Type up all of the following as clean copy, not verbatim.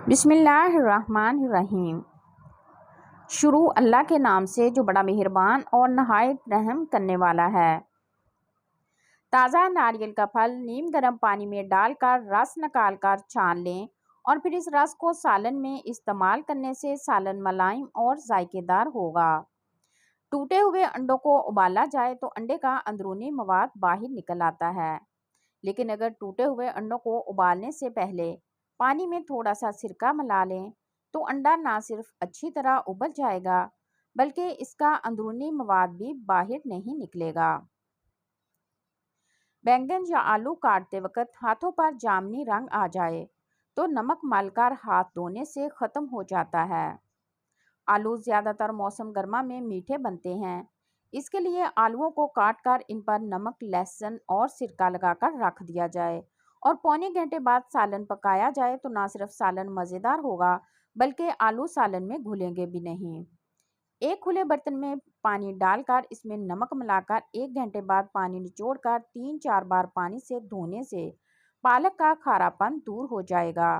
बिस्मिल्लाहिर्रहमानिर्रहीम। शुरू अल्लाह के नाम से जो बड़ा मेहरबान और नहायत रहम करने वाला है। ताज़ा नारियल का फल नीम गर्म पानी में डालकर रस निकाल कर छान लें और फिर इस रस को सालन में इस्तेमाल करने से सालन मुलायम और जायकेदार होगा। टूटे हुए अंडों को उबाला जाए तो अंडे का अंदरूनी मवाद बाहर निकल आता है, लेकिन अगर टूटे हुए अंडों को उबालने से पहले पानी में थोड़ा सा सिरका मिला लें तो अंडा ना सिर्फ अच्छी तरह उबल जाएगा बल्कि इसका अंदरूनी मवाद भी बाहर नहीं निकलेगा। बैंगन या आलू काटते वक्त हाथों पर जामनी रंग आ जाए तो नमक मलकर हाथ धोने से ख़त्म हो जाता है। आलू ज़्यादातर मौसम गर्मा में मीठे बनते हैं, इसके लिए आलूओं को काट कर इन पर नमक, लहसुन और सिरका लगाकर रख दिया जाए और पौने घंटे बाद सालन पकाया जाए तो ना सिर्फ सालन मज़ेदार होगा बल्कि आलू सालन में घुलेंगे भी नहीं। एक खुले बर्तन में पानी डालकर इसमें नमक मिलाकर 1 घंटे बाद पानी निचोड़कर 3-4 बार पानी से धोने से पालक का खारापन दूर हो जाएगा।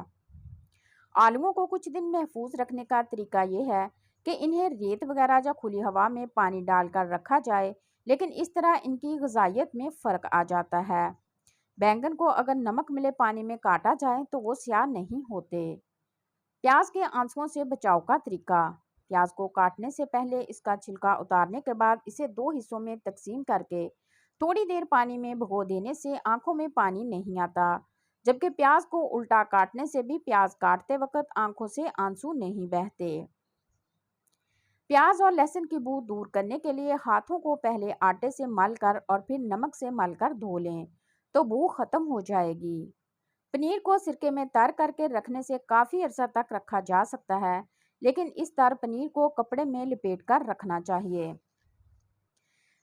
आलूओं को कुछ दिन महफूज रखने का तरीका यह है कि इन्हें रेत वगैरह या खुली हवा में पानी डालकर रखा जाए, लेकिन इस तरह इनकी ग़िज़ाइयत में फ़र्क आ जाता है। बैंगन को अगर नमक मिले पानी में काटा जाए तो वो स्याह नहीं होते। प्याज के आंसुओं से बचाव का तरीका। प्याज को काटने से पहले इसका छिलका उतारने के बाद इसे 2 हिस्सों में तकसीम करके थोड़ी देर पानी में भिगो देने से आंखों में पानी नहीं आता, जबकि प्याज को उल्टा काटने से भी प्याज काटते वक्त आंखों से आंसू नहीं बहते। प्याज और लहसुन की बू दूर करने के लिए हाथों को पहले आटे से मलकर और फिर नमक से मलकर धो लें तो बू खत्म हो जाएगी। पनीर को सिरके में तर करके रखने से काफ़ी अरसा तक रखा जा सकता है, लेकिन इस तर पनीर को कपड़े में लपेटकर रखना चाहिए।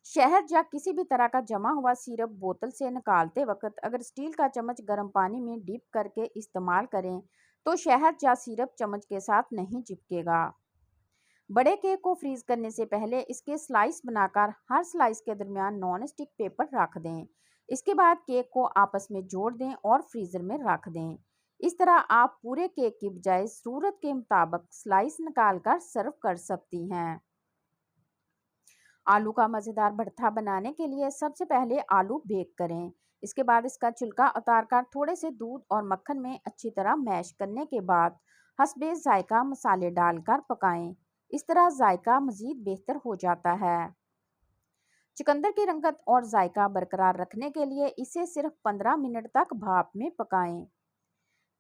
शहद या किसी भी तरह का जमा हुआ सिरप बोतल से निकालते वक्त अगर स्टील का चम्मच गर्म पानी में डिप करके इस्तेमाल करें तो शहद या सिरप चम्मच के साथ नहीं चिपकेगा। बड़े केक को फ्रीज करने से पहले इसके स्लाइस बनाकर हर स्लाइस के दरमियान नॉन स्टिक पेपर रख दें। इसके बाद केक को आपस में जोड़ दें और फ्रीज़र में रख दें। इस तरह आप पूरे केक की बजाय ज़रूरत के मुताबिक स्लाइस निकाल कर सर्व कर सकती हैं। आलू का मज़ेदार भरता बनाने के लिए सबसे पहले आलू बेक करें। इसके बाद इसका छिलका उतारकर थोड़े से दूध और मक्खन में अच्छी तरह मैश करने के बाद हस्बे जायका मसाले डालकर पकाएं। इस तरह जायका मज़ीद बेहतर हो जाता है। चुकंदर की रंगत और जायका बरकरार रखने के लिए इसे सिर्फ 15 मिनट तक भाप में पकाएं।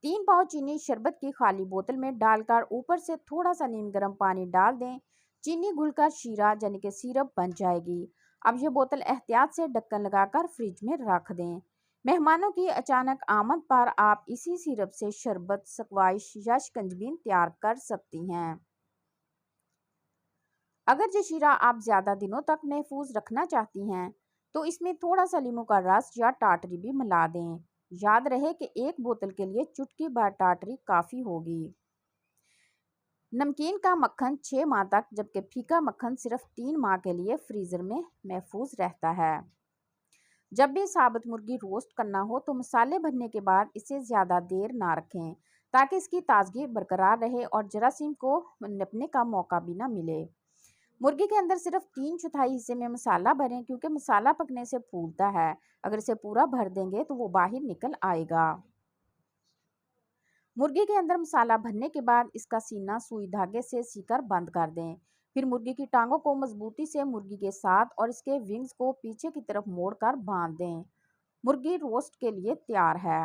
3 पाव चीनी शरबत की खाली बोतल में डालकर ऊपर से थोड़ा सा नीम गर्म पानी डाल दें। चीनी घुलकर शीरा यानी कि सिरप बन जाएगी। अब यह बोतल एहतियात से ढक्कन लगाकर फ्रिज में रख दें। मेहमानों की अचानक आमद पर आप इसी सिरप से शरबत, स्क्वाश या शिकंजबी तैयार कर सकती हैं। अगर ये शीरा आप ज़्यादा दिनों तक महफूज रखना चाहती हैं तो इसमें थोड़ा सा नींबू का रस या टाटरी भी मिला दें। याद रहे कि एक बोतल के लिए चुटकी भर टाटरी काफ़ी होगी। नमकीन का मक्खन 6 माह तक, जबकि फीका मक्खन सिर्फ 3 माह के लिए फ्रीज़र में महफूज रहता है। जब भी साबुत मुर्गी रोस्ट करना हो तो मसाले भरने के बाद इसे ज़्यादा देर ना रखें ताकि इसकी ताजगी बरकरार रहे और जरासीम को नपने का मौका भी ना मिले। मुर्गी के अंदर सिर्फ 3/4 हिस्से में मसाला भरें क्योंकि मसाला पकने से फूलता है। अगर इसे पूरा भर देंगे तो वो बाहर निकल आएगा। मुर्गी के अंदर मसाला भरने के बाद इसका सीना सुई धागे से सीकर बंद कर दें। फिर मुर्गी की टांगों को मजबूती से मुर्गी के साथ और इसके विंग्स को पीछे की तरफ मोड़कर बांध दें। मुर्गी रोस्ट के लिए तैयार है।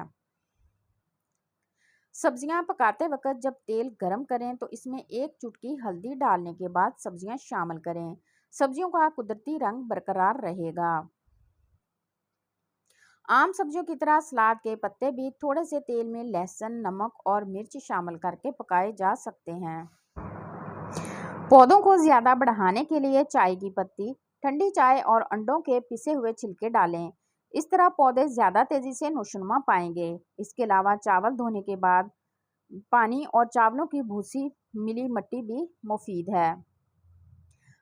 सब्जियां पकाते वक्त जब तेल गरम करें तो इसमें 1 चुटकी हल्दी डालने के बाद सब्जियां शामिल करें। सब्जियों का कुदरती रंग बरकरार रहेगा। आम सब्जियों की तरह सलाद के पत्ते भी थोड़े से तेल में लहसुन, नमक और मिर्च शामिल करके पकाए जा सकते हैं। पौधों को ज़्यादा बढ़ाने के लिए चाय की पत्ती, ठंडी चाय और अंडों के पिसे हुए छिलके डालें। इस तरह पौधे ज़्यादा तेज़ी से नौशनुमा पाएंगे। इसके अलावा चावल धोने के बाद पानी और चावलों की भूसी मिली मिट्टी भी मुफीद है।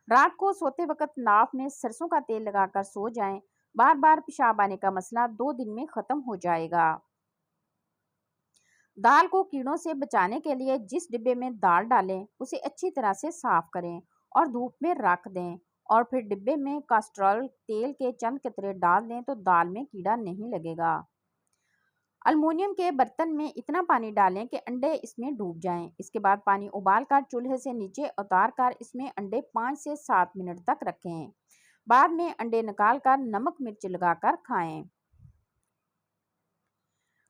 रात को सोते वक्त नाक में सरसों का तेल लगाकर सो जाएं। बार बार पेशाब आने का मसला 2 दिन में ख़त्म हो जाएगा। दाल को कीड़ों से बचाने के लिए जिस डिब्बे में दाल डालें उसे अच्छी तरह से साफ करें और धूप में रख दें, और फिर डिब्बे में कैस्ट्रॉल तेल के चंद कतरे डाल दें तो दाल में कीड़ा नहीं लगेगा। अल्मुनियम के बर्तन में इतना पानी डालें कि अंडे इसमें डूब जाएं। इसके बाद पानी उबाल कर चूल्हे से नीचे उतार कर इसमें अंडे 5 से 7 मिनट तक रखें। बाद में अंडे निकाल कर नमक मिर्च लगाकर खाएं।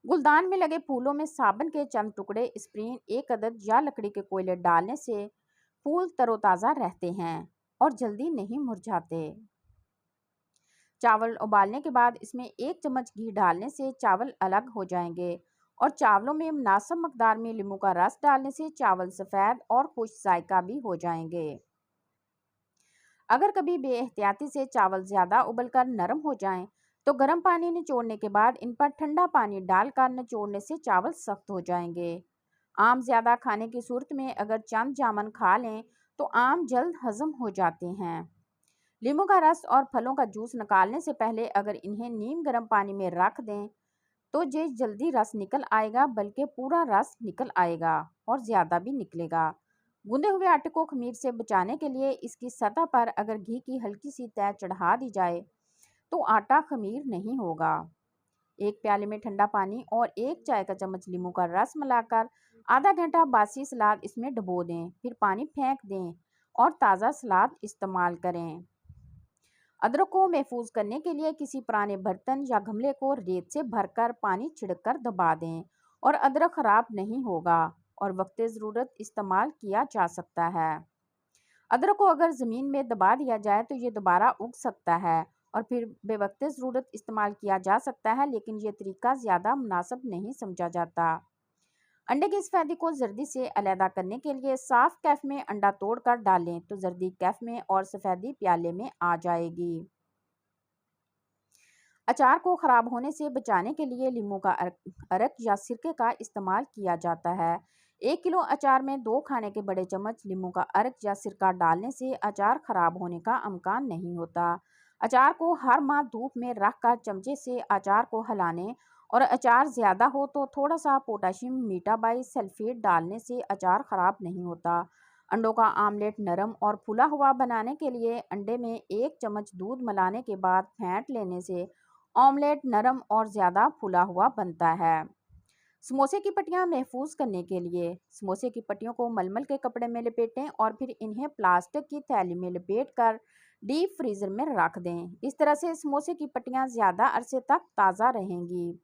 गुलदान में लगे फूलों में साबुन के चंद टुकड़े, स्प्रिन 1 अदद या लकड़ी के कोयले डालने से फूल तरोताज़ा रहते हैं और जल्दी नहीं मुरझाते। चावल उबालने के बाद इसमें 1 चम्मच घी डालने से चावल अलग हो जाएंगे, और चावलों में मुनासिब मकदार में नींबू का रस डालने से चावल सफ़ेद और खुश जायका भी हो जाएंगे। अगर कभी बेएहतियाती से चावल ज़्यादा उबलकर नरम हो जाएं, तो गर्म पानी निचोड़ने के बाद इन पर ठंडा पानी डालकर निचोड़ने से चावल सख्त हो जाएंगे। आम ज़्यादा खाने की सूरत में अगर चंद जामन खा लें तो आम जल्द हजम हो जाते हैं। नींबू का रस और फलों का जूस निकालने से पहले अगर इन्हें नीम गर्म पानी में रख दें तो ये जल्दी रस निकल आएगा, बल्कि पूरा रस निकल आएगा और ज़्यादा भी निकलेगा। गूंदे हुए आटे को खमीर से बचाने के लिए इसकी सतह पर अगर घी की हल्की सी तह चढ़ा दी जाए तो आटा खमीर नहीं होगा। 1 प्याले में ठंडा पानी और 1 चाय का चम्मच नींबू का रस मिलाकर आधा घंटा बासी सलाद इसमें डुबो दें, फिर पानी फेंक दें और ताज़ा सलाद इस्तेमाल करें। अदरक को महफूज करने के लिए किसी पुराने बर्तन या गमले को रेत से भरकर पानी छिड़ककर दबा दें और अदरक खराब नहीं होगा और वक्त ज़रूरत इस्तेमाल किया जा सकता है। अदरक को अगर ज़मीन में दबा दिया जाए तो ये दोबारा उग सकता है और फिर बेवक्त ज़रूरत इस्तेमाल किया जा सकता है, लेकिन ये तरीका ज़्यादा मुनासिब नहीं समझा जाता। अंडे की सफ़ेदी को जर्दी से अलहदा करने के लिए साफ कैफ में अंडा तोड़कर डालें तो जर्दी कैफ में और सफ़ेदी प्याले में आ जाएगी। अचार को ख़राब होने से बचाने के लिए नींबू का अर्क या सिरके का इस्तेमाल किया जाता है। 1 किलो अचार में 2 खाने के बड़े चम्मच नींबू का अर्क या सिरका डालने से अचार ख़राब होने का इम्कान नहीं होता। अचार को हर माह धूप में रख कर चमचे से अचार को हिलाने और अचार ज़्यादा हो तो थोड़ा सा पोटाशियम मेटाबाई सल्फेट डालने से अचार ख़राब नहीं होता। अंडों का आमलेट नरम और फूला हुआ बनाने के लिए अंडे में 1 चम्मच दूध मिलाने के बाद फेंट लेने से ऑमलेट नरम और ज़्यादा फूला हुआ बनता है। समोसे की पट्टियाँ महफूज करने के लिए समोसे की पट्टियों को मलमल के कपड़े में लपेटें और फिर इन्हें प्लास्टिक की थैली में लपेट कर डीप फ्रीज़र में रख दें। इस तरह से समोसे की पट्टियाँ ज़्यादा अरसे तक ताज़ा रहेंगी।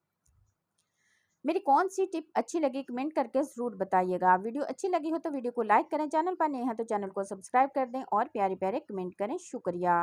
मेरी कौन सी टिप अच्छी लगी कमेंट करके ज़रूर बताइएगा। वीडियो अच्छी लगी हो तो वीडियो को लाइक करें, चैनल पर नए हैं तो चैनल को सब्सक्राइब कर दें और प्यारे प्यारे कमेंट करें। शुक्रिया।